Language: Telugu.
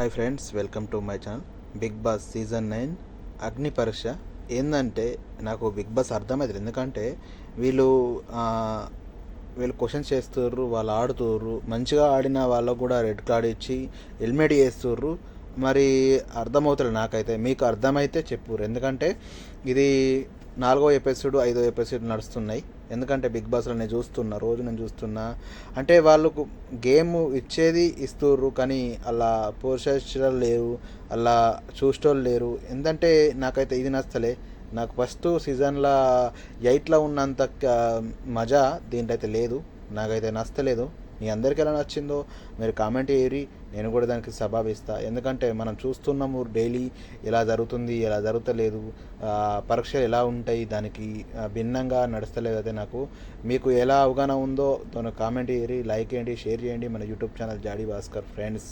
Hi friends, welcome to my channel. Big Boss season 9 Agni పరీక్ష. ఏంటంటే నాకు బిగ్ బాస్ అర్థమవుతుంది. ఎందుకంటే వీళ్ళు ఆ, వీళ్ళు క్వశ్చన్స్ చేస్తుర్రు, వాళ్ళు ఆడుతుర్రు. మంచిగా ఆడిన వాళ్ళకు కూడా రెడ్ కార్డ్ ఇచ్చి ఎలిమినేట్ చేస్తుర్రు. మరి అర్థమవుతుంది నాకైతే. మీకు అర్థమైతే చెప్పుర్రు. ఎందుకంటే ఇది 4వ ఎపిసోడ్ 5వ ఎపిసోడ్ నడుస్తున్నాయి. ఎందుకంటే బిగ్ బాస్లో నేను చూస్తున్నా, రోజు నేను చూస్తున్నా. అంటే వాళ్ళకు గేమ్ ఇచ్చేది ఇస్తుర్రు, కానీ అలా పోషించడం లేవు, అలా చూసేటోళ్ళు లేరు. ఎందుకంటే నాకైతే ఇది నచ్చలే. నాకు ఫస్ట్ సీజన్లో 8లో ఉన్నంత మజా దీంట్లో అయితే లేదు. నాకైతే నచ్చలేదు. మీ అందరికీ ఎలా నచ్చిందో మీరు కామెంట్ చేయరి, నేను కూడా దానికి సబాబిస్తా. ఎందుకంటే మనం చూస్తున్నాము డైలీ ఎలా జరుగుతుంది, ఎలా జరుగుతలేదు, పరీక్షలు ఎలా ఉంటాయి, దానికి భిన్నంగా నడుస్తలేదు. అయితే నాకు మీకు ఎలా అవగాహన ఉందో దాన్ని కామెంట్ చేయరి, లైక్ చేయండి, షేర్ చేయండి మన యూట్యూబ్ ఛానల్ జాడీ భాస్కర్ ఫ్రెండ్స్.